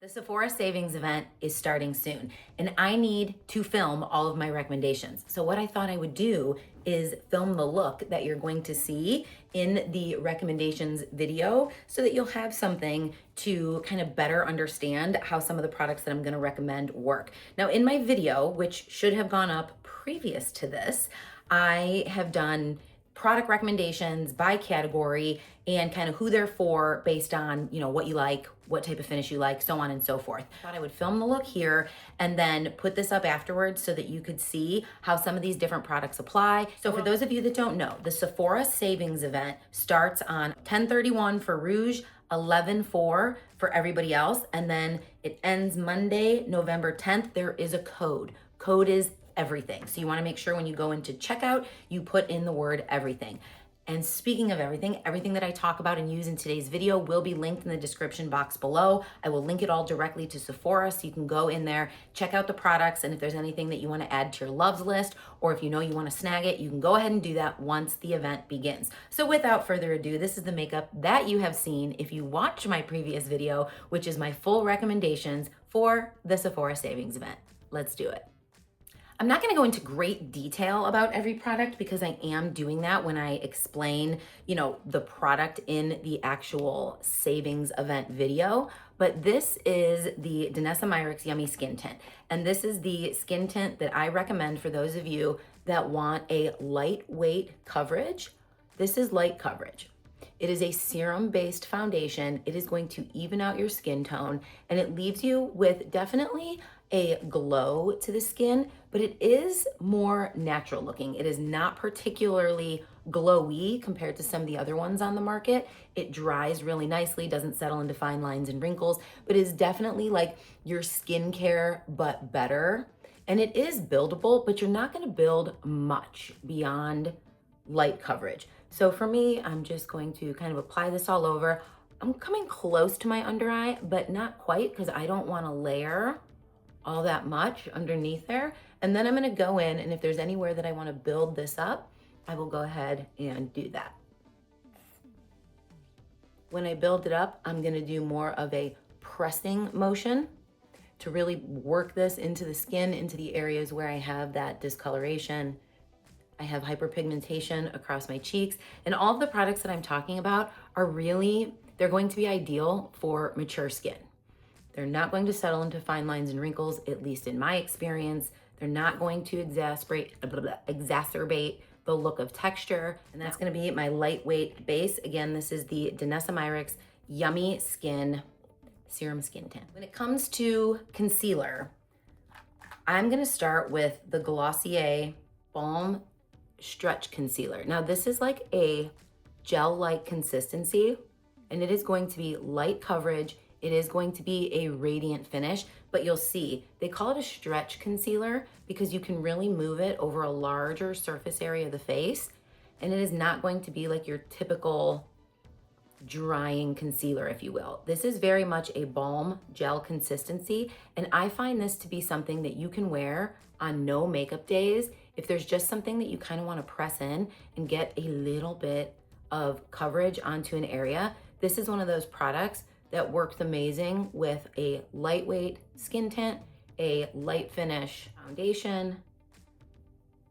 The Sephora Savings Event is starting soon, and I need to film all of my recommendations. So what I thought I would do is film the look that you're going to see in the recommendations video so that you'll have something to kind of better understand how some of the products that I'm gonna recommend work. Now in my video, which should have gone up previous to this, I have done product recommendations by category and kind of who they're for based on, what you like, what type of finish you like, so on and so forth. I thought I would film the look here and then put this up afterwards so that you could see how some of these different products apply. So for those of you that don't know, the Sephora Savings Event starts on 10/31 for Rouge, 11/4 for everybody else, and then it ends Monday, November 10th. There is a code. Code is everything. So you want to make sure when you go into checkout, you put in the word everything. And speaking of everything that I talk about and use in today's video will be linked in the description box below. I will link it all directly to Sephora so you can go in there, check out the products, and if there's anything that you want to add to your loves list, or if you know you want to snag it, you can go ahead and do that once the event begins. So without further ado, this is the makeup that you have seen if you watched my previous video, which is my full recommendations for the Sephora Savings Event. Let's do it. I'm not going to go into great detail about every product because I am doing that when I explain, the product in the actual savings event video. But this is the Danessa Myricks Yummy Skin Tint. And this is the skin tint that I recommend for those of you that want a lightweight coverage. This is light coverage. It is a serum-based foundation. It is going to even out your skin tone, and it leaves you with definitely a glow to the skin, but it is more natural looking. It is not particularly glowy compared to some of the other ones on the market. It dries really nicely, doesn't settle into fine lines and wrinkles, but is definitely like your skincare, but better. And it is buildable, but you're not gonna build much beyond light coverage. So for me, I'm just going to kind of apply this all over. I'm coming close to my under eye, but not quite because I don't want to layer all that much underneath there. And then I'm going to go in, and if there's anywhere that I want to build this up, I will go ahead and do that. When I build it up, I'm going to do more of a pressing motion to really work this into the skin, into the areas where I have that discoloration. I have hyperpigmentation across my cheeks, and all of the products that I'm talking about are really, they're going to be ideal for mature skin. They're not going to settle into fine lines and wrinkles, at least in my experience. They're not going to exacerbate the look of texture, and that's gonna be my lightweight base. Again, this is the Danessa Myricks Yummy Skin Serum Skin Tint. When it comes to concealer, I'm gonna start with the Glossier Balm Stretch Concealer. Now this is like a gel-like consistency, and it is going to be light coverage. It is going to be a radiant finish, but you'll see they call it a stretch concealer because you can really move it over a larger surface area of the face, and it is not going to be like your typical drying concealer, if you will. This is very much a balm gel consistency, and I find this to be something that you can wear on no makeup days. If there's just something that you kind of want to press in and get a little bit of coverage onto an area, this is one of those products that works amazing with a lightweight skin tint, a light finish foundation,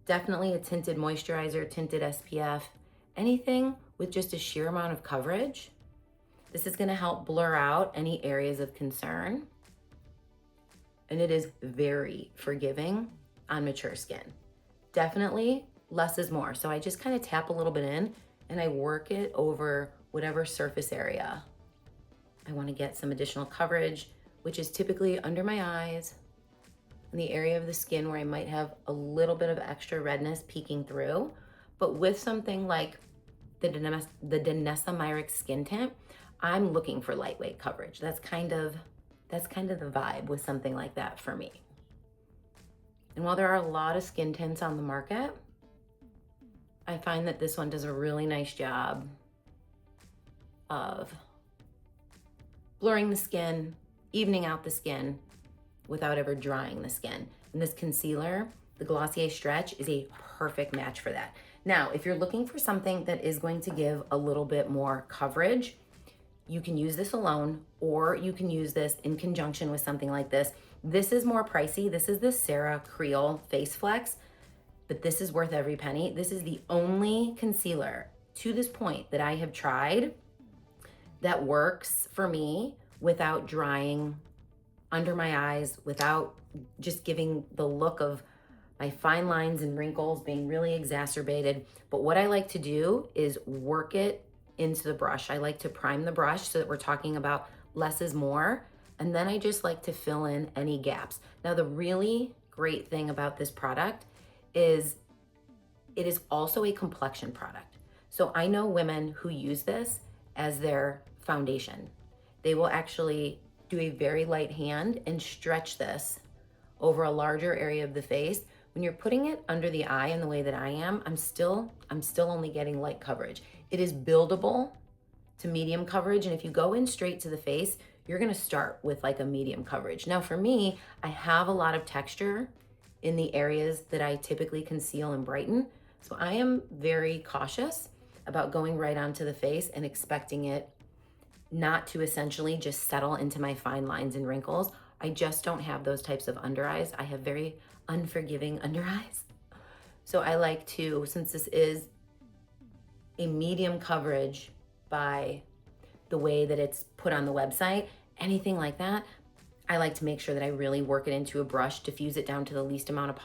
definitely a tinted moisturizer, tinted SPF, anything with just a sheer amount of coverage. This is going to help blur out any areas of concern, and it is very forgiving on mature skin. Definitely less is more. So I just kind of tap a little bit in and I work it over whatever surface area I want to get some additional coverage, which is typically under my eyes, in the area of the skin where I might have a little bit of extra redness peeking through. But with something like the Danessa Myricks Skin Tint, I'm looking for lightweight coverage. That's kind of the vibe with something like that for me. And while there are a lot of skin tints on the market, I find that this one does a really nice job of blurring the skin, evening out the skin without ever drying the skin. And this concealer, the Glossier Stretch, is a perfect match for that. Now, if you're looking for something that is going to give a little bit more coverage, you can use this alone, or you can use this in conjunction with something like this. This is more pricey. This is the Sarah Creole Face Flex, but this is worth every penny. This is the only concealer to this point that I have tried that works for me without drying under my eyes, without just giving the look of my fine lines and wrinkles being really exacerbated. But what I like to do is work it into the brush. I like to prime the brush so that we're talking about less is more. And then I just like to fill in any gaps. Now, the really great thing about this product is it is also a complexion product. So I know women who use this as their foundation. They will actually do a very light hand and stretch this over a larger area of the face. When you're putting it under the eye in the way that I am, I'm still only getting light coverage. It is buildable to medium coverage. And if you go in straight to the face, you're gonna start with like a medium coverage. Now for me, I have a lot of texture in the areas that I typically conceal and brighten. So I am very cautious about going right onto the face and expecting it not to essentially just settle into my fine lines and wrinkles. I just don't have those types of under eyes. I have very unforgiving under eyes. So I like to, since this is a medium coverage by the way that it's put on the website, anything like that, I like to make sure that I really work it into a brush, diffuse it down to the least amount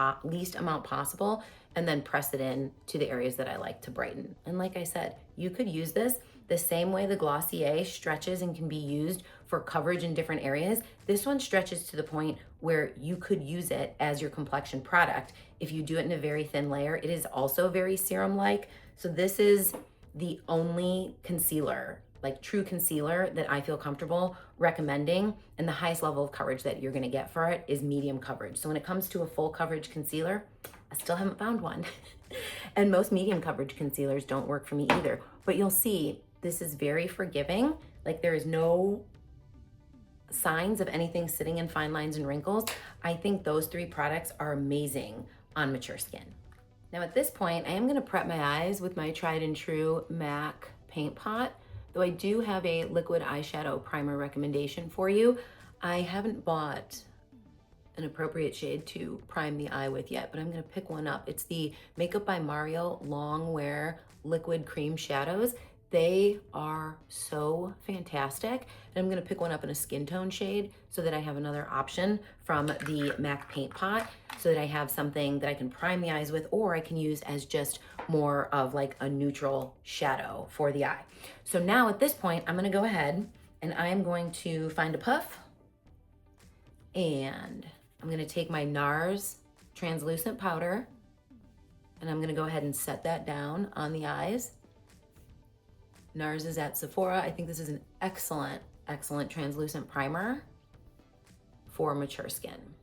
possible, and then press it in to the areas that I like to brighten. And like I said, you could use this the same way the Glossier stretches and can be used for coverage in different areas. This one stretches to the point where you could use it as your complexion product. If you do it in a very thin layer, it is also very serum-like. So this is the only concealer, like true concealer, that I feel comfortable recommending, and the highest level of coverage that you're gonna get for it is medium coverage. So when it comes to a full coverage concealer, I still haven't found one. And most medium coverage concealers don't work for me either. But you'll see, this is very forgiving. Like there is no signs of anything sitting in fine lines and wrinkles. I think those three products are amazing on mature skin. Now at this point, I am gonna prep my eyes with my tried and true MAC paint pot, though I do have a liquid eyeshadow primer recommendation for you. I haven't bought an appropriate shade to prime the eye with yet, but I'm gonna pick one up. It's the Makeup by Mario Long Wear Liquid Cream Shadows. They are so fantastic. And I'm gonna pick one up in a skin tone shade so that I have another option from the MAC paint pot, so that I have something that I can prime the eyes with, or I can use as just more of like a neutral shadow for the eye. So now at this point, I'm gonna go ahead and I am going to find a puff, and I'm gonna take my NARS translucent powder, and I'm gonna go ahead and set that down on the eyes. NARS is at Sephora. I think this is an excellent, excellent translucent primer for mature skin.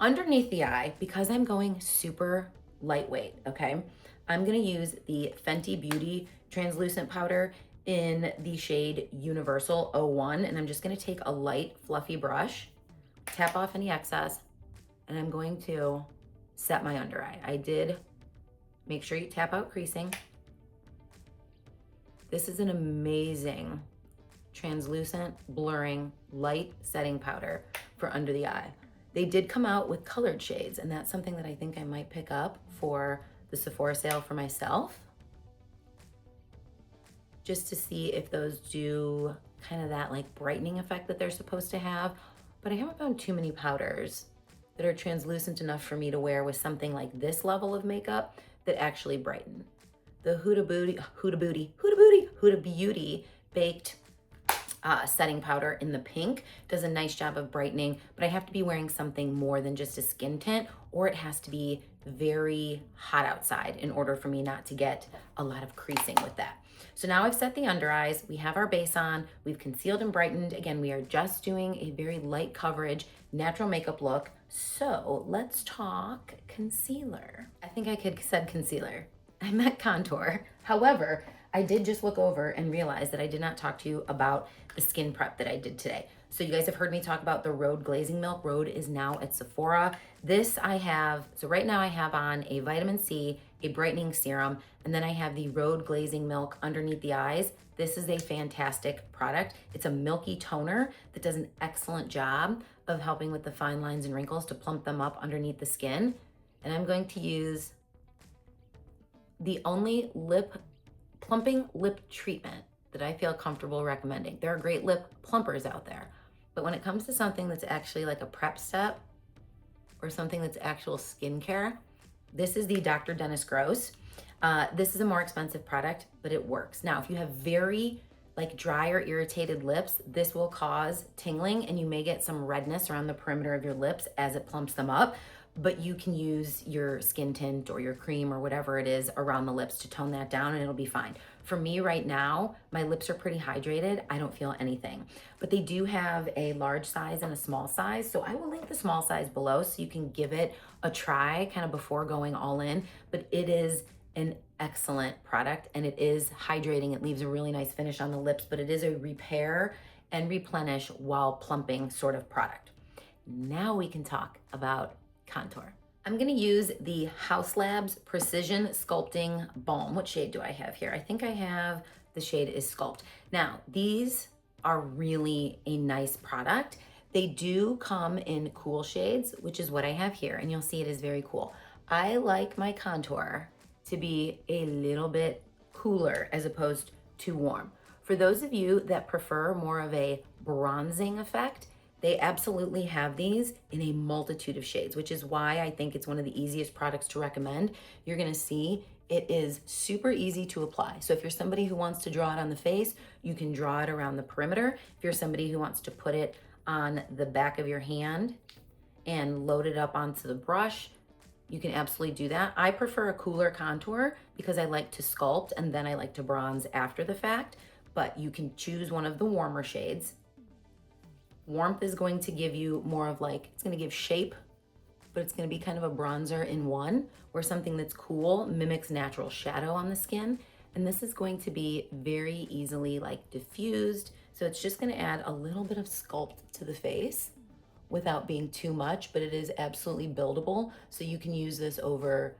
Underneath the eye, because I'm going super lightweight, okay, I'm gonna use the Fenty Beauty translucent powder in the shade Universal 01, and I'm just gonna take a light, fluffy brush, tap off any excess, and I'm going to set my under eye. I did make sure you tap out creasing. This is an amazing translucent, blurring, light setting powder for under the eye. They did come out with colored shades, and that's something that I think I might pick up for the Sephora sale for myself, just to see if those do kind of that like brightening effect that they're supposed to have. But I haven't found too many powders that are translucent enough for me to wear with something like this level of makeup that actually brighten. The Huda Beauty Baked setting powder in the pink does a nice job of brightening, but I have to be wearing something more than just a skin tint, or it has to be very hot outside in order for me not to get a lot of creasing with that. So now I've set the under eyes, we have our base on, we've concealed and brightened. Again, we are just doing a very light coverage, natural makeup look. So let's talk concealer. I think I could said concealer. I meant contour. However, I did just look over and realize that I did not talk to you about the skin prep that I did today. So you guys have heard me talk about the Rhode Glazing Milk. Rhode is now at Sephora. This I have, so right now I have on a vitamin C, a brightening serum, and then I have the Rhode Glazing Milk underneath the eyes. This is a fantastic product. It's a milky toner that does an excellent job of helping with the fine lines and wrinkles to plump them up underneath the skin. And I'm going to use the only plumping lip treatment that I feel comfortable recommending. There are great lip plumpers out there, but when it comes to something that's actually like a prep step or something that's actual skincare, this is the Dr. Dennis Gross. This is a more expensive product, but it works. Now, if you have very like dry or irritated lips, this will cause tingling and you may get some redness around the perimeter of your lips as it plumps them up, but you can use your skin tint or your cream or whatever it is around the lips to tone that down and it'll be fine. For me right now, my lips are pretty hydrated. I don't feel anything, but they do have a large size and a small size. So I will link the small size below so you can give it a try kind of before going all in, but it is an excellent product and it is hydrating. It leaves a really nice finish on the lips, but it is a repair and replenish while plumping sort of product. Now we can talk about contour. I'm gonna use the Haus Labs Precision Sculpting Balm. What shade do I have here? I think I have, the shade is Sculpt. Now, these are really a nice product. They do come in cool shades, which is what I have here, and you'll see it is very cool. I like my contour to be a little bit cooler as opposed to warm. For those of you that prefer more of a bronzing effect, they absolutely have these in a multitude of shades, which is why I think it's one of the easiest products to recommend. You're gonna see it is super easy to apply. So if you're somebody who wants to draw it on the face, you can draw it around the perimeter. If you're somebody who wants to put it on the back of your hand and load it up onto the brush, you can absolutely do that. I prefer a cooler contour because I like to sculpt and then I like to bronze after the fact, but you can choose one of the warmer shades. Warmth is going to give you more of like, it's gonna give shape, but it's gonna be kind of a bronzer in one, where something that's cool mimics natural shadow on the skin. And this is going to be very easily like diffused. So it's just gonna add a little bit of sculpt to the face without being too much, but it is absolutely buildable. So you can use this over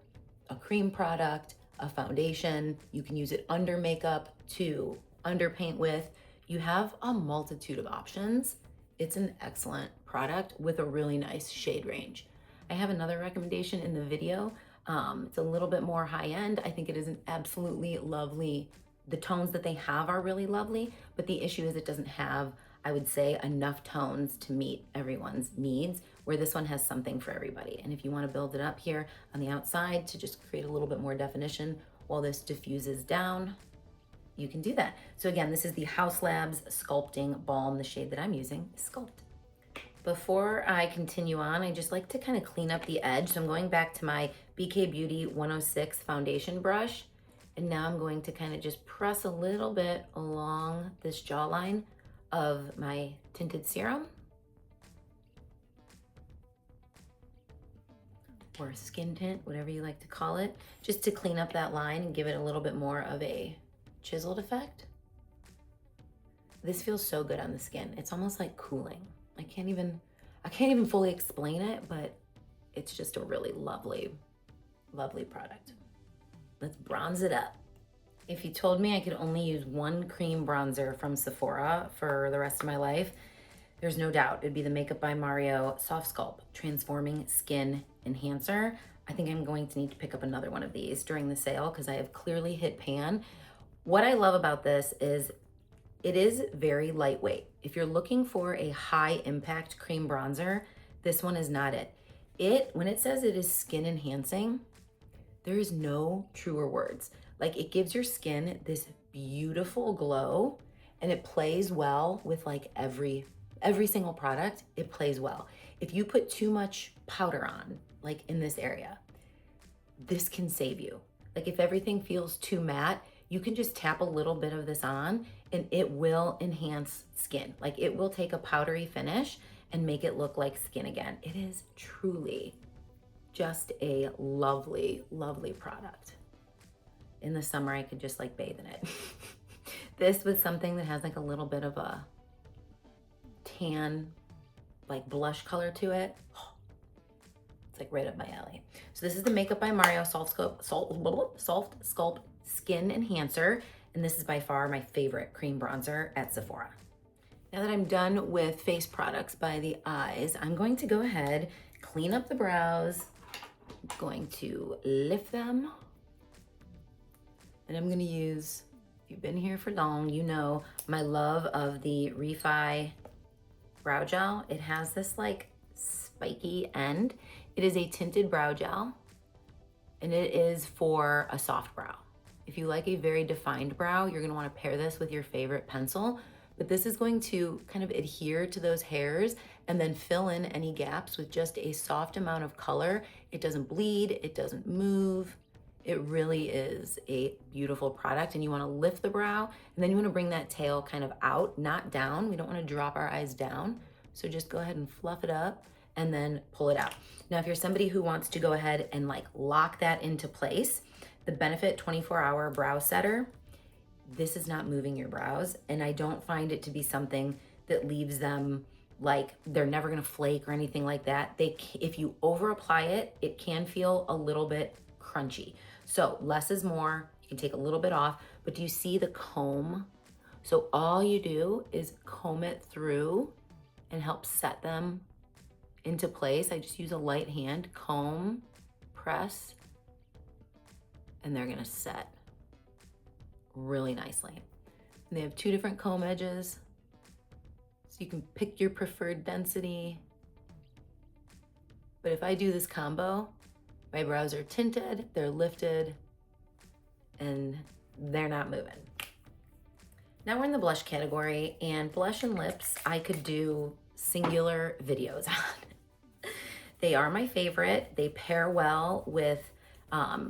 a cream product, a foundation. You can use it under makeup to underpaint with. You have a multitude of options. It's an excellent product with a really nice shade range. I have another recommendation in the video. It's a little bit more high end. I think it is an absolutely lovely, the tones that they have are really lovely, but the issue is it doesn't have, I would say, enough tones to meet everyone's needs, where this one has something for everybody. And if you want to build it up here on the outside to just create a little bit more definition while this diffuses down, you can do that. So again, this is the Haus Labs Sculpting Balm. The shade that I'm using is Sculpt. Before I continue on, I just like to kind of clean up the edge. So I'm going back to my BK Beauty 106 foundation brush. And now I'm going to kind of just press a little bit along this jawline of my tinted serum or skin tint, whatever you like to call it, just to clean up that line and give it a little bit more of a chiseled effect. This feels so good on the skin. It's almost like cooling. I can't even fully explain it, but it's just a really lovely, lovely product. Let's bronze it up. If you told me I could only use one cream bronzer from Sephora for the rest of my life, there's no doubt it'd be the Makeup by Mario Soft Sculpt Transforming Skin Enhancer. I think I'm going to need to pick up another one of these during the sale because I have clearly hit pan. What I love about this is it is very lightweight. If you're looking for a high impact cream bronzer, this one is not it. When it says it is skin enhancing, there is no truer words. Like, it gives your skin this beautiful glow and it plays well with like every single product. It plays well. If you put too much powder on, like in this area, this can save you. Like if everything feels too matte, you can just tap a little bit of this on and it will enhance skin. Like it will take a powdery finish and make it look like skin again. It is truly just a lovely, lovely product. in the summer, I could just like bathe in it. This with something that has like a little bit of a tan, like blush color to it. It's like right up my alley. So this is the Makeup by Mario Soft Sculpt Skin Enhancer. And this is by far my favorite cream bronzer at Sephora. Now that I'm done with face products by the eyes, I'm going to go ahead, clean up the brows. I'm going to lift them. And I'm gonna use, if you've been here for long, you know my love of the Refi brow gel. It has this like spiky end. It is a tinted brow gel, and it is for a soft brow. If you like a very defined brow, you're gonna wanna pair this with your favorite pencil, but this is going to kind of adhere to those hairs and then fill in any gaps with just a soft amount of color. It doesn't bleed, it doesn't move. It really is a beautiful product, and you wanna lift the brow, and then you wanna bring that tail kind of out, not down. We don't wanna drop our eyes down. So just go ahead and fluff it up and then pull it out. Now, if you're somebody who wants to go ahead and like lock that into place, the Benefit 24-Hour Brow Setter, this is not moving your brows, and I don't find it to be something that leaves them like they're never gonna flake or anything like that. If you over apply it, it can feel a little bit crunchy. So less is more. You can take a little bit off, but do you see the comb? So all you do is comb it through and help set them into place. I just use a light hand, comb, press, and they're gonna set really nicely. And they have two different comb edges, so you can pick your preferred density. But if I do this combo, my brows are tinted, they're lifted, and they're not moving. Now we're in the blush category, and blush and lips I could do singular videos on. They are my favorite. They pair well with,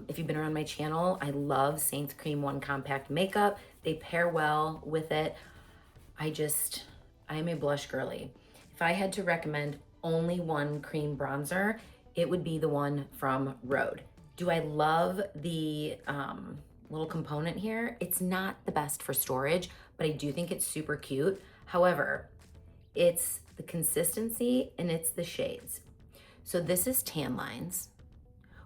if you've been around my channel, I love Seint Cream 1 Compact Makeup. They pair well with it. I am a blush girly. If I had to recommend only one cream bronzer, it would be the one from Rhode. Do I love the little component here? It's not the best for storage, but I do think it's super cute. However, it's the consistency and it's the shades. So this is Tan Lines,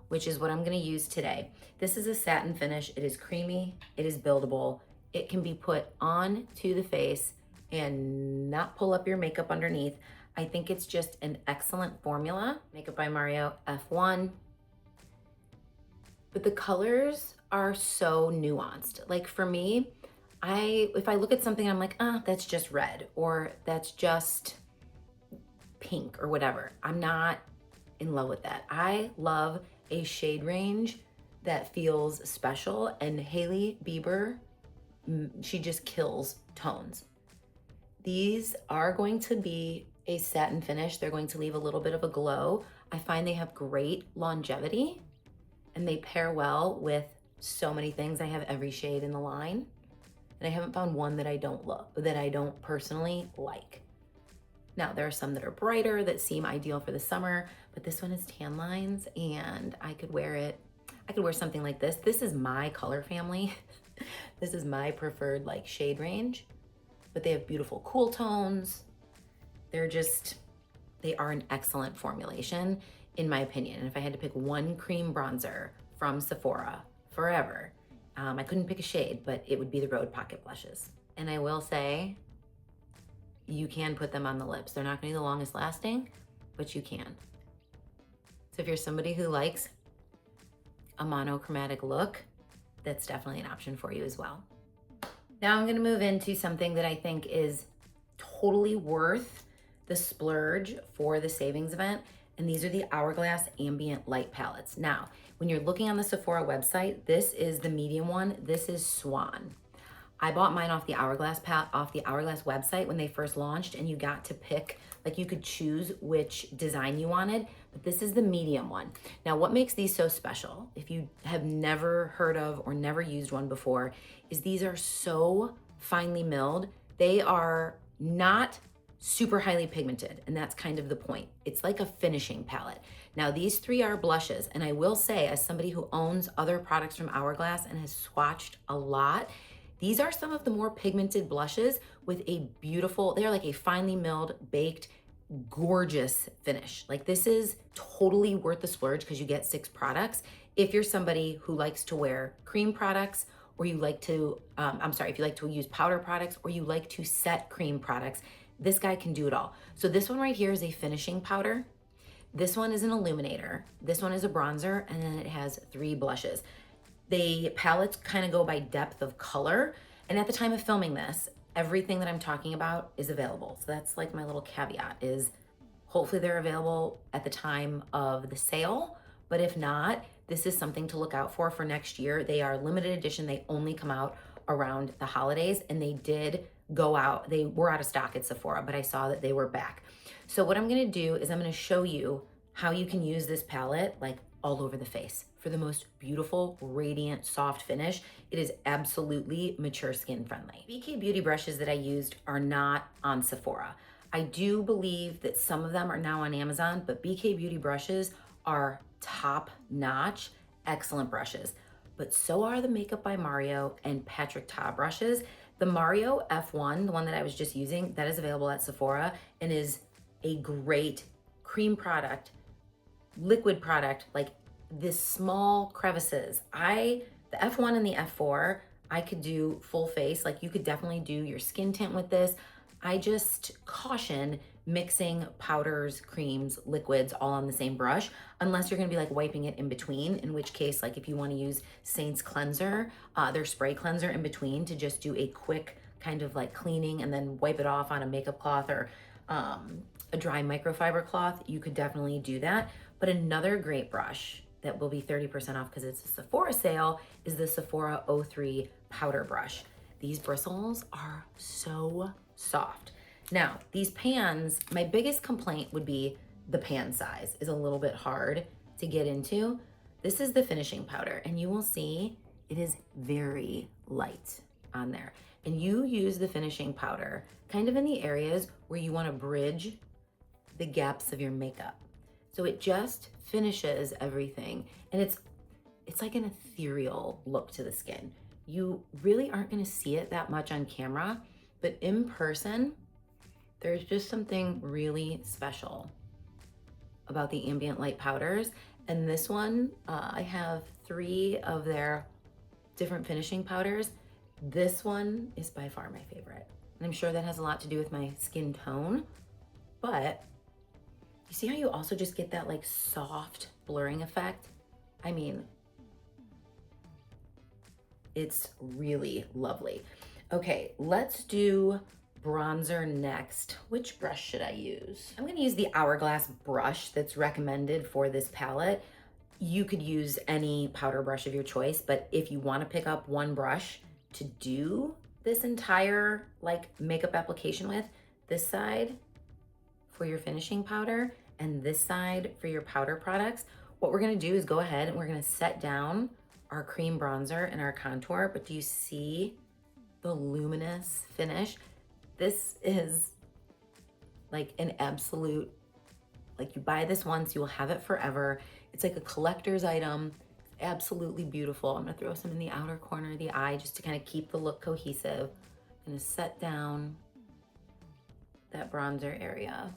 which is what I'm gonna use today. This is a satin finish. It is creamy, it is buildable. It can be put on to the face and not pull up your makeup underneath. I think it's just an excellent formula. Makeup by Mario F1. But the colors are so nuanced. Like for me, if I look at something, I'm like, that's just red, or that's just pink or whatever. I'm not in love with that. I love a shade range that feels special, and Hailey Bieber, she just kills tones. These are going to be a satin finish. They're going to leave a little bit of a glow. I find they have great longevity, and they pair well with so many things. I have every shade in the line, and I haven't found one that I don't personally like. Now, there are some that are brighter that seem ideal for the summer, but this one is Tan Lines, and I could wear it. I could wear something like this. This is my color family. This is my preferred like shade range, but they have beautiful cool tones. They are an excellent formulation in my opinion. And if I had to pick one cream bronzer from Sephora forever, I couldn't pick a shade, but it would be the Rhode Pocket Blushes. And I will say, you can put them on the lips. They're not gonna be the longest lasting, but you can. So if you're somebody who likes a monochromatic look, that's definitely an option for you as well. Now I'm gonna move into something that I think is totally worth the splurge for the savings event, and these are the Hourglass Ambient Light Palettes. Now, when you're looking on the Sephora website, this is the medium one, this is Swan. I bought mine off the Hourglass website when they first launched, and you got to pick, like you could choose which design you wanted, but this is the medium one. Now, what makes these so special, if you have never heard of or never used one before, is these are so finely milled. They are not super highly pigmented, and that's kind of the point. It's like a finishing palette. Now these three are blushes, and I will say, as somebody who owns other products from Hourglass and has swatched a lot, these are some of the more pigmented blushes with a beautiful, they're like a finely milled, baked, gorgeous finish. Like this is totally worth the splurge because you get 6 products. If you're somebody who likes to wear cream products, or you like to, if you like to use powder products, or you like to set cream products, this guy can do it all. So this one right here is a finishing powder. This one is an illuminator. This one is a bronzer, and then it has 3 blushes. The palettes kind of go by depth of color. And at the time of filming this, everything that I'm talking about is available. So that's like my little caveat is hopefully they're available at the time of the sale. But if not, this is something to look out for next year. They are limited edition. They only come out around the holidays, and they did go out. They were out of stock at Sephora, but I saw that they were back. So what I'm gonna do is I'm gonna show you how you can use this palette like all over the face for the most beautiful, radiant, soft finish. It is absolutely mature skin friendly. BK Beauty brushes that I used are not on Sephora. I do believe that some of them are now on Amazon, but BK Beauty brushes are top notch, excellent brushes. But so are the Makeup by Mario and Patrick Ta brushes. The Mario F1, the one that I was just using, that is available at Sephora and is a great cream product, liquid product, like this small crevices. The F1 and the F4, I could do full face. Like you could definitely do your skin tint with this. I just caution mixing powders, creams, liquids all on the same brush, unless you're gonna be like wiping it in between, in which case, like if you wanna use Seint's cleanser, their spray cleanser in between to just do a quick kind of like cleaning and then wipe it off on a makeup cloth or a dry microfiber cloth, you could definitely do that. But another great brush that will be 30% off because it's a Sephora sale is the Sephora 03 powder brush. These bristles are so soft. Now, these pans, my biggest complaint would be the pan size is a little bit hard to get into. This is the finishing powder, and you will see it is very light on there. And you use the finishing powder kind of in the areas where you want to bridge the gaps of your makeup. So it just finishes everything, and it's like an ethereal look to the skin. You really aren't going to see it that much on camera, but in person, there's just something really special about the ambient light powders. And this one, I have 3 of their different finishing powders. This one is by far my favorite. And I'm sure that has a lot to do with my skin tone, but you see how you also just get that like soft blurring effect? I mean, it's really lovely. Okay, let's do bronzer next. Which brush should I use? I'm gonna use the Hourglass brush that's recommended for this palette. You could use any powder brush of your choice, but if you wanna pick up one brush to do this entire like makeup application with, this side for your finishing powder and this side for your powder products, what we're gonna do is go ahead and we're gonna set down our cream bronzer and our contour, but do you see the luminous finish? This is like an absolute, like you buy this once, you will have it forever. It's like a collector's item, absolutely beautiful. I'm gonna throw some in the outer corner of the eye just to kind of keep the look cohesive. I'm gonna set down that bronzer area.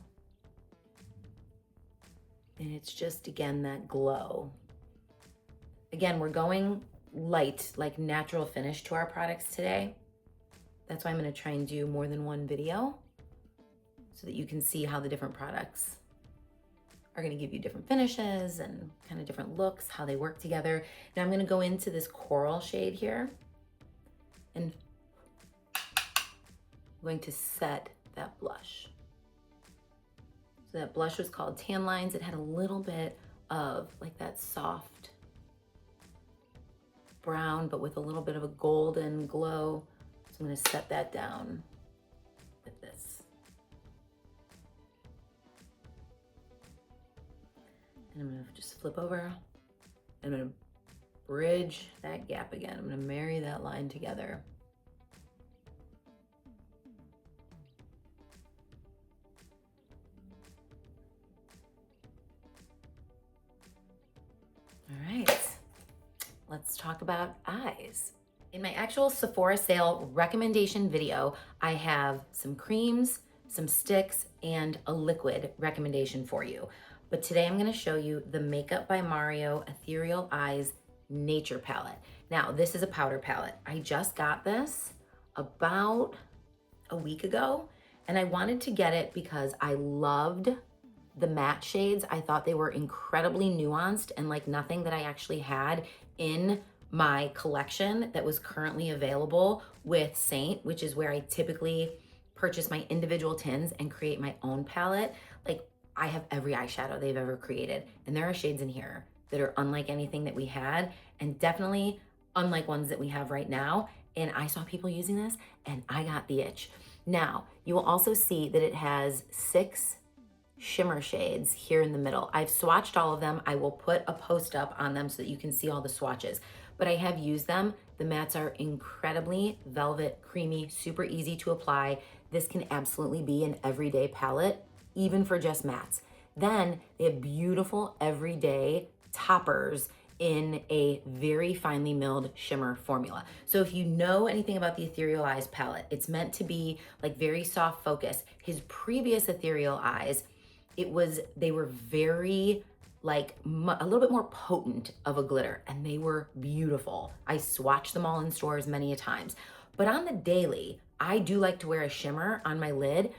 And it's just, again, that glow. Again, we're going light, like natural finish to our products today. That's why I'm gonna try and do more than one video so that you can see how the different products are gonna give you different finishes and kind of different looks, how they work together. Now I'm gonna go into this coral shade here and I'm going to set that blush. So that blush was called Tan Lines. It had a little bit of like that soft brown, but with a little bit of a golden glow. So I'm gonna set that down with this. And I'm gonna just flip over. I'm gonna bridge that gap again. I'm gonna marry that line together. let's talk about eyes. In my actual Sephora sale recommendation video, I have some creams, some sticks, and a liquid recommendation for you. But today I'm gonna show you the Makeup by Mario Ethereal Eyes Nature Palette. Now, this is a powder palette. I just got this about a week ago, and I wanted to get it because I loved the matte shades. I thought they were incredibly nuanced and like nothing that I actually had in my collection that was currently available with Seint, which is where I typically purchase my individual tins and create my own palette. Like, I have every eyeshadow they've ever created, and there are shades in here that are unlike anything that we had, and definitely unlike ones that we have right now. And I saw people using this and I got the itch. Now, you will also see that it has 6 shimmer shades here in the middle. I've swatched all of them. I will put a post up on them so that you can see all the swatches, but I have used them. The mattes are incredibly velvet, creamy, super easy to apply. This can absolutely be an everyday palette, even for just mattes. Then they have beautiful everyday toppers in a very finely milled shimmer formula. So if you know anything about the Ethereal Eyes palette, it's meant to be like very soft focus. His previous Ethereal Eyes, they were very like a little bit more potent of a glitter, and they were beautiful. I swatched them all in stores many a times. But on the daily, I do like to wear a shimmer on my lid.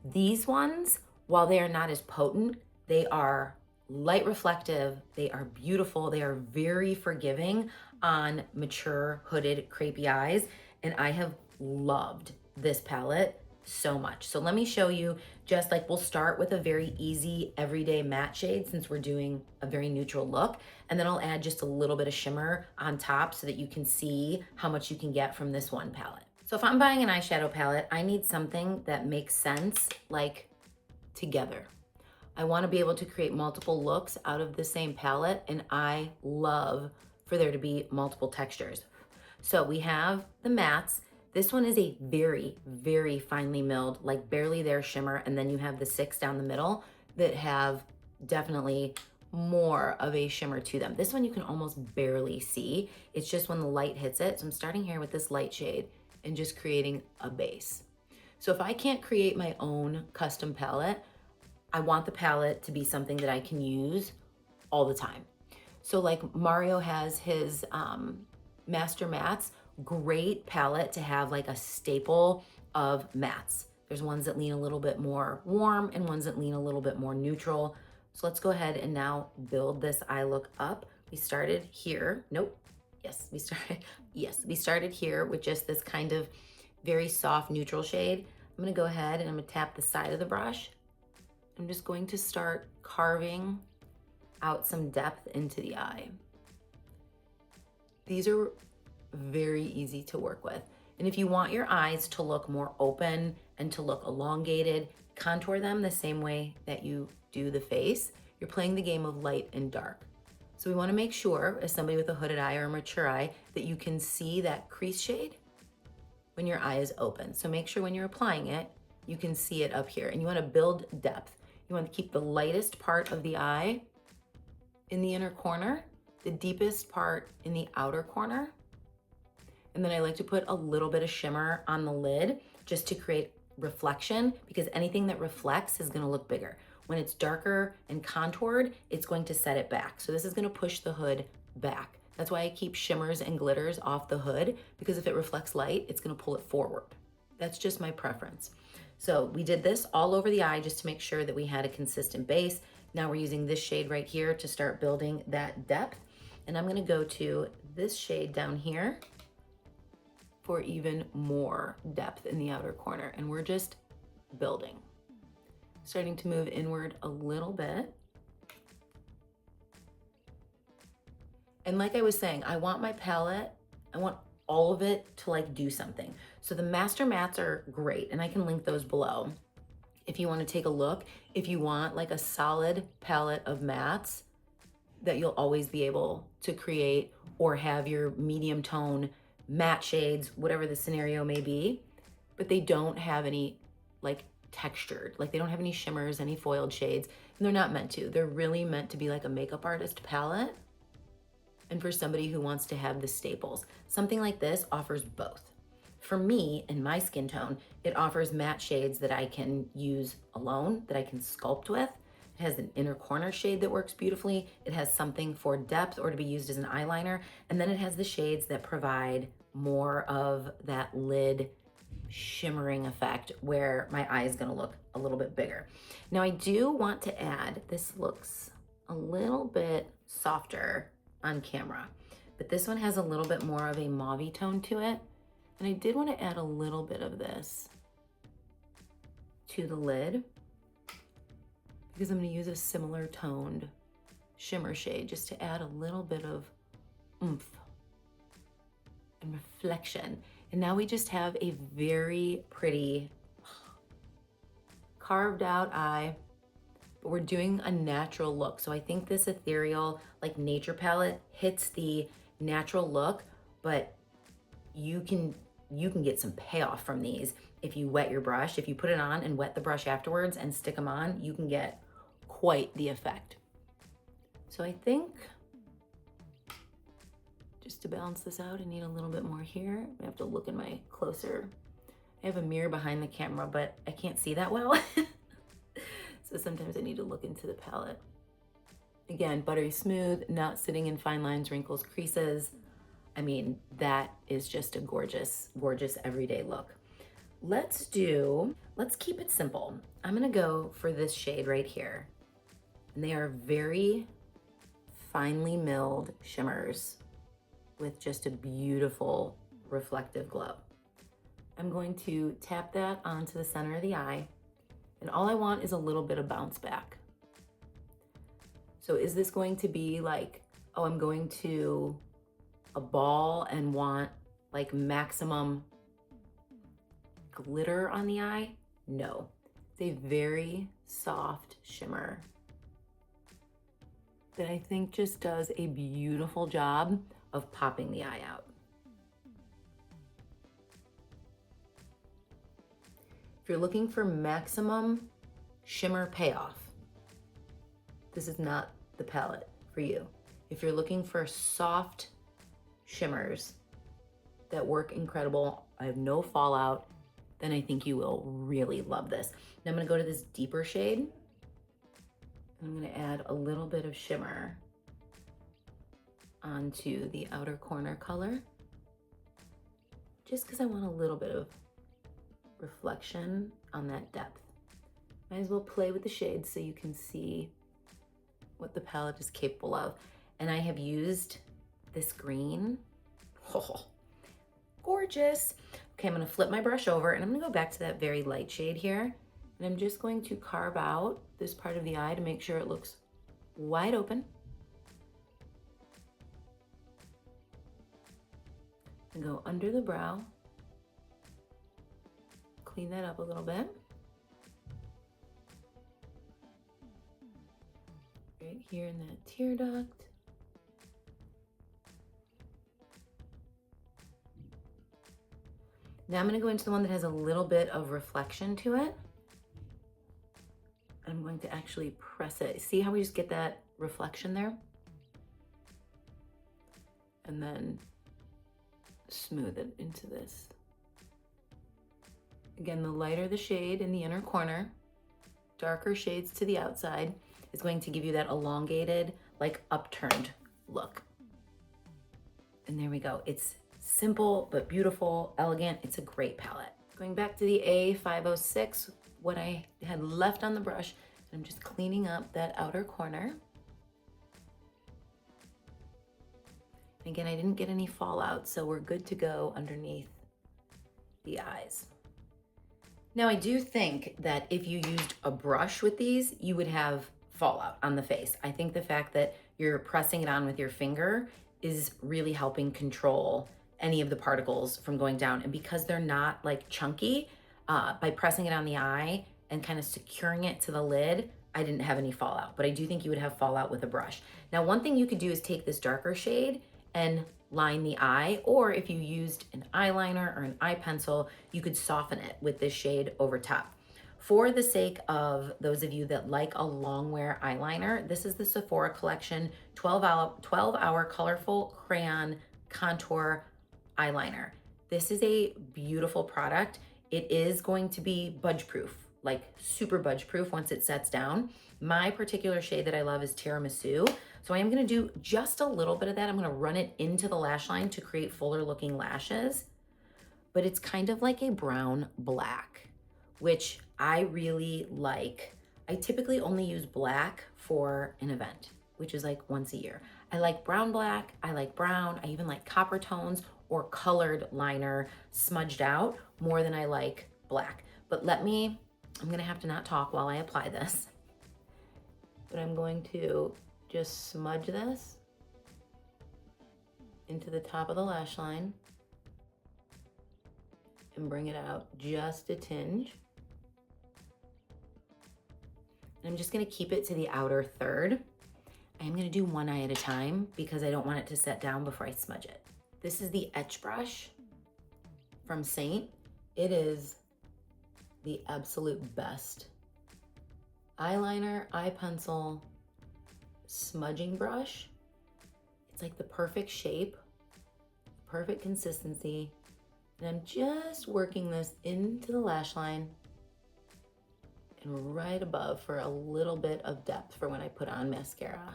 These ones, while they are not as potent, they are light reflective, they are beautiful, they are very forgiving on mature, hooded, crepey eyes, and I have loved this palette so much. So let me show you, just like, we'll start with a very easy everyday matte shade since we're doing a very neutral look, and then I'll add just a little bit of shimmer on top so that you can see how much you can get from this one palette. So if I'm buying an eyeshadow palette, I need something that makes sense, like, together. I want to be able to create multiple looks out of the same palette, and I love for there to be multiple textures. So we have the mattes. This one is a very, very finely milled, like barely there shimmer, and then you have the 6 down the middle that have definitely more of a shimmer to them. This one you can almost barely see. It's just when the light hits it. So I'm starting here with this light shade and just creating a base. So if I can't create my own custom palette, I want the palette to be something that I can use all the time. So like Mario has his Master Mattes, great palette to have like a staple of mattes. There's ones that lean a little bit more warm and ones that lean a little bit more neutral. So let's go ahead and now build this eye look up. We started here. We started here with just this kind of very soft neutral shade. I'm gonna go ahead and I'm gonna tap the side of the brush. I'm just going to start carving out some depth into the eye. These are very easy to work with. And if you want your eyes to look more open and to look elongated, contour them the same way that you do the face. You're playing the game of light and dark. So we want to make sure, as somebody with a hooded eye or a mature eye, that you can see that crease shade when your eye is open. So make sure when you're applying it, you can see it up here, and you want to build depth. You want to keep the lightest part of the eye in the inner corner, the deepest part in the outer corner. And then I like to put a little bit of shimmer on the lid just to create reflection, because anything that reflects is going to look bigger. When it's darker and contoured, it's going to set it back. So this is going to push the hood back. That's why I keep shimmers and glitters off the hood, because if it reflects light, it's going to pull it forward. That's just my preference. So we did this all over the eye just to make sure that we had a consistent base. Now we're using this shade right here to start building that depth. And I'm gonna go to this shade down here for even more depth in the outer corner. And we're just building. Starting to move inward a little bit. And like I was saying, I want my palette, I want all of it to like do something. So the Master Mattes are great, and I can link those below if you want to take a look. If you want like a solid palette of mattes that you'll always be able to create, or have your medium tone matte shades, whatever the scenario may be, but they don't have any like textured, like they don't have any shimmers, any foiled shades, and they're not meant to. They're really meant to be like a makeup artist palette. and for somebody who wants to have the staples. Something like this offers both. For me and my skin tone, it offers matte shades that I can use alone, that I can sculpt with. It has an inner corner shade that works beautifully. It has something for depth or to be used as an eyeliner. And then it has the shades that provide more of that lid shimmering effect where my eye is gonna look a little bit bigger. Now I do want to add, this looks a little bit softer on camera, but this one has a little bit more of a mauve tone to it. And I did want to add a little bit of this to the lid because I'm going to use a similar toned shimmer shade just to add a little bit of oomph and reflection. And now we just have a very pretty carved out eye, but we're doing a natural look. So I think this ethereal, like nature palette hits the natural look, but you can get some payoff from these if you wet your brush. If you put it on and wet the brush afterwards and stick them on, you can get quite the effect. So I think just to balance this out, I need a little bit more here. I have to look in my closer. I have a mirror behind the camera, but I can't see that well. So sometimes I need to look into the palette. Again, buttery smooth, not sitting in fine lines, wrinkles, creases. I mean, that is just a gorgeous, gorgeous everyday look. Let's keep it simple. I'm gonna go for this shade right here. And they are very finely milled shimmers with just a beautiful reflective glow. I'm going to tap that onto the center of the eye. And all I want is a little bit of bounce back. So is this going to be like, oh, I'm going to a ball and want like maximum glitter on the eye? No, it's a very soft shimmer that I think just does a beautiful job of popping the eye out. If you're looking for maximum shimmer payoff, this is not the palette for you. If you're looking for soft shimmers that work incredible, I have no fallout, then I think you will really love this. Now I'm gonna go to this deeper shade. I'm gonna add a little bit of shimmer onto the outer corner color, just because I want a little bit of reflection on that depth. Might as well play with the shades so you can see what the palette is capable of. And I have used this green. Oh, gorgeous. Okay, I'm gonna flip my brush over and I'm gonna go back to that very light shade here. And I'm just going to carve out this part of the eye to make sure it looks wide open. And go under the brow. Clean that up a little bit. Right here in that tear duct. Now I'm gonna go into the one that has a little bit of reflection to it. I'm going to actually press it. See how we just get that reflection there? And then smooth it into this. Again, the lighter the shade in the inner corner, darker shades to the outside is going to give you that elongated, like upturned look. And there we go. It's simple, but beautiful, elegant. It's a great palette. Going back to the A506, what I had left on the brush, and I'm just cleaning up that outer corner. Again, I didn't get any fallout, so we're good to go underneath the eyes. Now, I do think that if you used a brush with these, you would have fallout on the face. I think the fact that you're pressing it on with your finger is really helping control any of the particles from going down. And because they're not like chunky, by pressing it on the eye and kind of securing it to the lid, I didn't have any fallout, but I do think you would have fallout with a brush. Now, one thing you could do is take this darker shade and line the eye, or if you used an eyeliner or an eye pencil, you could soften it with this shade over top. For the sake of those of you that like a long wear eyeliner, this is the Sephora Collection 12-hour colorful crayon contour eyeliner. This is a beautiful product. It is going to be budge proof, like super budge proof once it sets down. My particular shade that I love is Tiramisu. So I am gonna do just a little bit of that. I'm gonna run it into the lash line to create fuller looking lashes, but it's kind of like a brown black, which I really like. I typically only use black for an event, which is like once a year. I like brown black, I like brown, I even like copper tones or colored liner smudged out more than I like black. But I'm gonna have to not talk while I apply this, but I'm going to just smudge this into the top of the lash line and bring it out just a tinge. And I'm just gonna keep it to the outer third. I'm gonna do one eye at a time because I don't want it to set down before I smudge it. This is the Etch brush from Seint. It is the absolute best eyeliner, eye pencil, smudging brush. It's like the perfect shape, perfect consistency. And I'm just working this into the lash line and right above for a little bit of depth for when I put on mascara.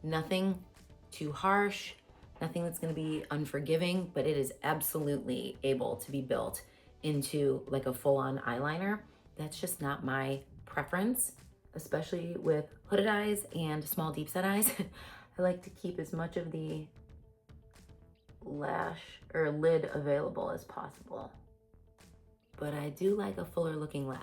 Nothing too harsh, nothing that's gonna be unforgiving, but it is absolutely able to be built into like a full-on eyeliner. That's just not my preference, especially with hooded eyes and small deep set eyes. I like to keep as much of the lash or lid available as possible, but I do like a fuller looking lash.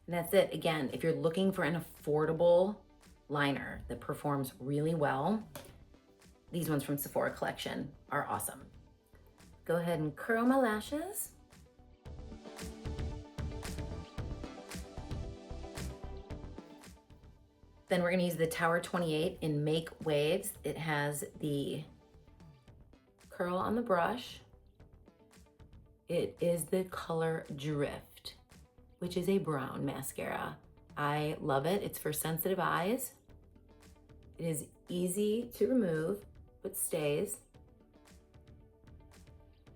And that's it. Again, if you're looking for an affordable liner that performs really well, these ones from Sephora Collection are awesome. Go ahead and curl my lashes. Then we're gonna use the Tower 28 in Make Waves. It has the curl on the brush. It is the color Drift, which is a brown mascara. I love it. It's for sensitive eyes. It is easy to remove, but stays.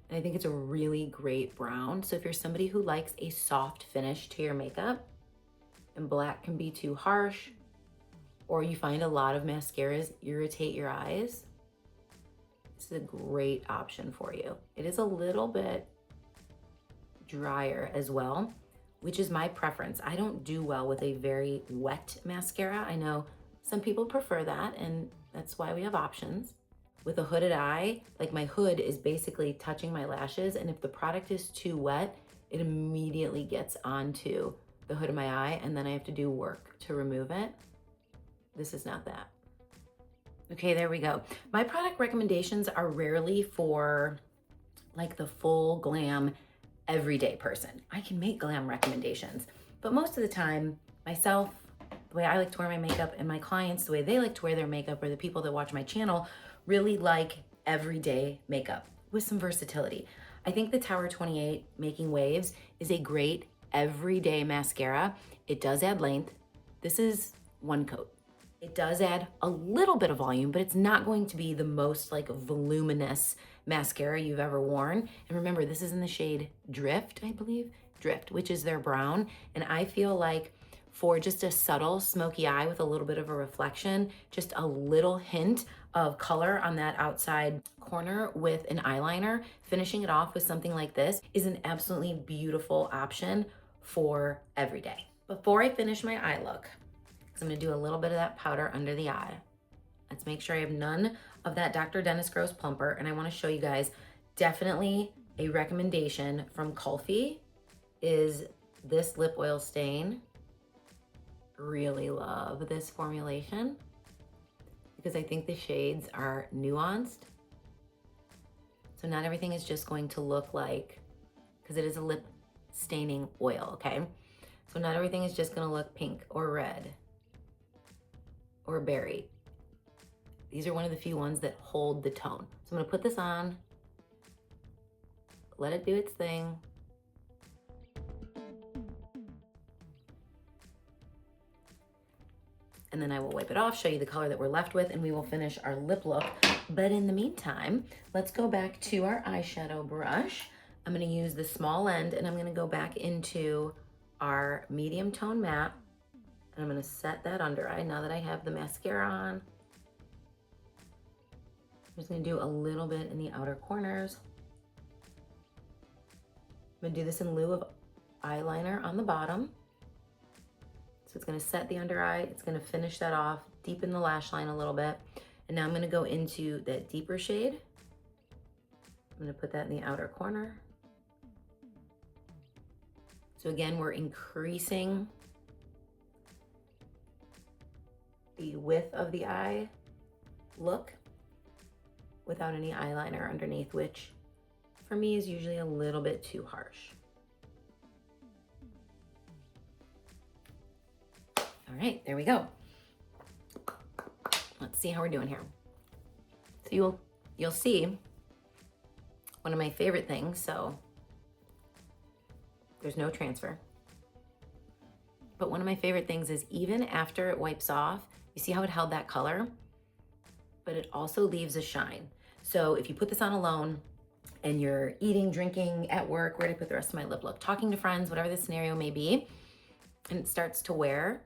And I think it's a really great brown. So if you're somebody who likes a soft finish to your makeup and black can be too harsh, or you find a lot of mascaras irritate your eyes, this is a great option for you. It is a little bit drier as well, which is my preference. I don't do well with a very wet mascara. I know some people prefer that, and that's why we have options. With a hooded eye, like my hood is basically touching my lashes, and if the product is too wet, it immediately gets onto the hood of my eye, and then I have to do work to remove it. This is not that. Okay, there we go. My product recommendations are rarely for like the full glam everyday person. I can make glam recommendations, but most of the time, myself, the way I like to wear my makeup, and my clients, the way they like to wear their makeup, or the people that watch my channel, really like everyday makeup with some versatility. I think the Tower 28 Making Waves is a great everyday mascara. It does add length. This is one coat. It does add a little bit of volume, but it's not going to be the most like voluminous mascara you've ever worn. And remember, this is in the shade Drift, I believe, Drift, which is their brown. And I feel like for just a subtle smoky eye with a little bit of a reflection, just a little hint of color on that outside corner with an eyeliner, finishing it off with something like this is an absolutely beautiful option for every day. Before I finish my eye look, I'm gonna do a little bit of that powder under the eye. Let's make sure I have none of that Dr. Dennis Gross plumper, and I wanna show you guys, definitely a recommendation from Kulfi is this lip oil stain. Really love this formulation because I think the shades are nuanced. So not everything is just going to look like, because it is a lip staining oil, okay? So not everything is just gonna look pink or red or berry. These are one of the few ones that hold the tone. So I'm gonna put this on, let it do its thing. And then I will wipe it off, show you the color that we're left with, and we will finish our lip look. But in the meantime, let's go back to our eyeshadow brush. I'm gonna use the small end and I'm gonna go back into our medium tone matte. And I'm gonna set that under eye now that I have the mascara on. I'm just gonna do a little bit in the outer corners. I'm gonna do this in lieu of eyeliner on the bottom. So it's gonna set the under eye, it's gonna finish that off, deepen the lash line a little bit. And now I'm gonna go into that deeper shade. I'm gonna put that in the outer corner. So again, we're increasing the width of the eye look without any eyeliner underneath, which for me is usually a little bit too harsh. All right, there we go. Let's see how we're doing here. So you'll see one of my favorite things. So there's no transfer. But one of my favorite things is even after it wipes off, you see how it held that color, but it also leaves a shine. So if you put this on alone and you're eating, drinking, at work, where did I put the rest of my lip look? Talking to friends, whatever the scenario may be, and it starts to wear,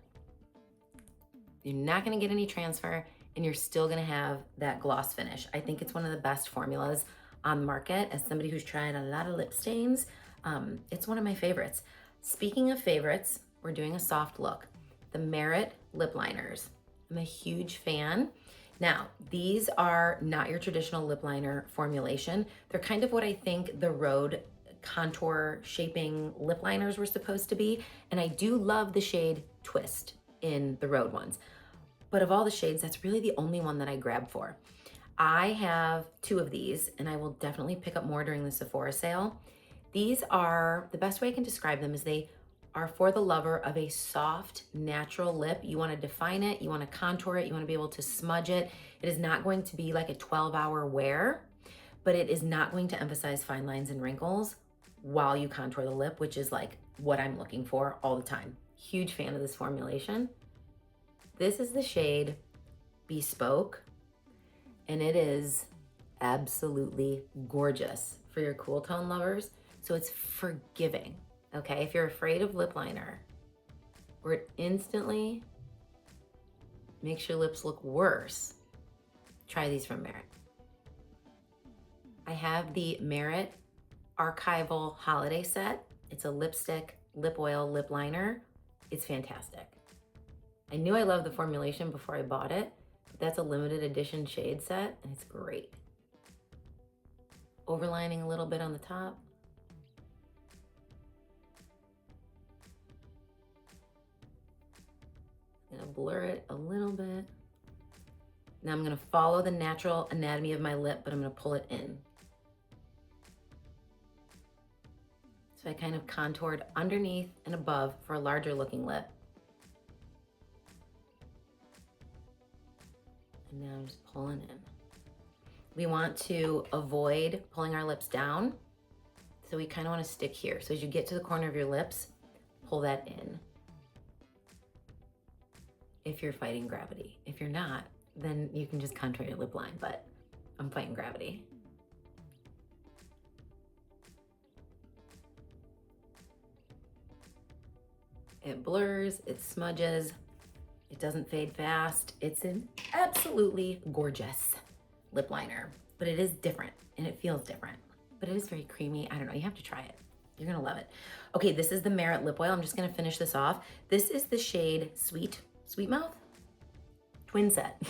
you're not gonna get any transfer and you're still gonna have that gloss finish. I think it's one of the best formulas on the market. As somebody who's tried a lot of lip stains, it's one of my favorites. Speaking of favorites, we're doing a soft look. The Merit lip liners. I'm a huge fan. Now, these are not your traditional lip liner formulation. They're kind of what I think the Rhode contour shaping lip liners were supposed to be. And I do love the shade Twist in the Rhode ones. But of all the shades, that's really the only one that I grab for. I have 2 of these and I will definitely pick up more during the Sephora sale. These are, the best way I can describe them is they are for the lover of a soft, natural lip. You wanna define it, you wanna contour it, you wanna be able to smudge it. It is not going to be like a 12-hour wear, but it is not going to emphasize fine lines and wrinkles while you contour the lip, which is like what I'm looking for all the time. Huge fan of this formulation. This is the shade Bespoke, and it is absolutely gorgeous for your cool tone lovers. So it's forgiving, okay? If you're afraid of lip liner, where it instantly makes your lips look worse, try these from Merit. I have the Merit Archival Holiday Set. It's a lipstick, lip oil, lip liner. It's fantastic. I knew I loved the formulation before I bought it, but that's a limited edition shade set and it's great. Overlining a little bit on the top. I'm gonna blur it a little bit. Now I'm gonna follow the natural anatomy of my lip, but I'm gonna pull it in. So I kind of contoured underneath and above for a larger looking lip. And now I'm just pulling in. We want to avoid pulling our lips down. So we kind of want to stick here. So as you get to the corner of your lips, pull that in. If you're fighting gravity. If you're not, then you can just contour your lip line, but I'm fighting gravity. It blurs, it smudges, it doesn't fade fast. It's an absolutely gorgeous lip liner, but it is different and it feels different, but it is very creamy. I don't know, you have to try it. You're gonna love it. Okay, this is the Merit lip oil. I'm just gonna finish this off. This is the shade Sweet Mouth? Twin set.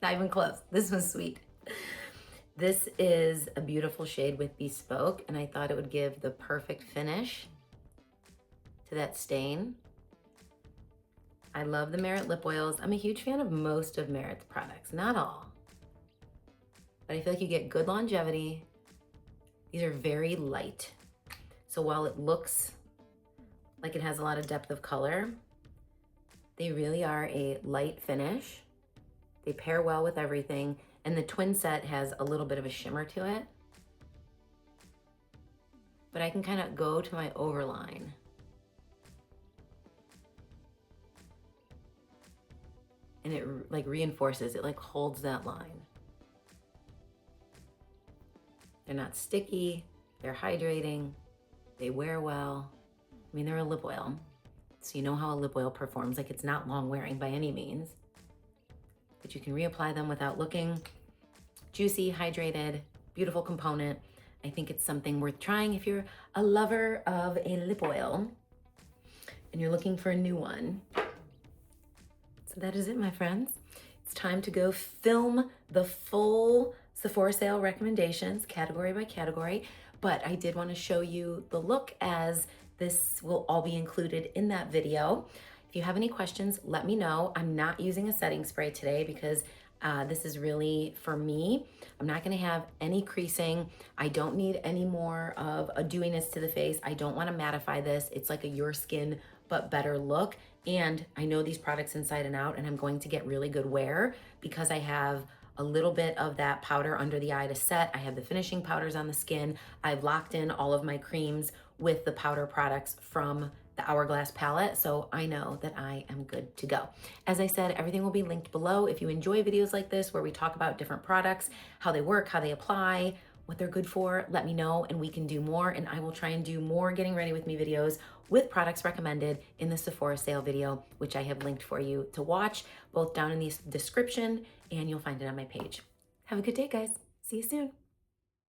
Not even close. This was sweet. This is a beautiful shade with Bespoke, and I thought it would give the perfect finish to that stain. I love the Merit lip oils. I'm a huge fan of most of Merit's products, not all. But I feel like you get good longevity. These are very light. So while it looks like it has a lot of depth of color. They really are a light finish. They pair well with everything. And the twin set has a little bit of a shimmer to it. But I can kind of go to my overline. And it like reinforces, it like holds that line. They're not sticky, they're hydrating, they wear well. I mean, they're a lip oil, so you know how a lip oil performs. Like, it's not long wearing by any means, but you can reapply them without looking. Juicy, hydrated, beautiful component. I think it's something worth trying if you're a lover of a lip oil and you're looking for a new one. So that is it, my friends. It's time to go film the full Sephora sale recommendations, category by category. But I did want to show you the look, as this will all be included in that video. If you have any questions, let me know. I'm not using a setting spray today because this is really for me. I'm not going to have any creasing. I don't need any more of a dewiness to the face. I don't want to mattify this. It's like a your skin but better look. And I know these products inside and out, and I'm going to get really good wear because I have a little bit of that powder under the eye to set. I have the finishing powders on the skin. I've locked in all of my creams with the powder products from the Hourglass palette, so I know that I am good to go. As I said, everything will be linked below. If you enjoy videos like this where we talk about different products, how they work, how they apply, what they're good for, let me know and we can do more. And I will try and do more getting ready with me videos with products recommended in the Sephora sale video, which I have linked for you to watch, both down in the description, and you'll find it on my page. Have a good day, guys. See you soon.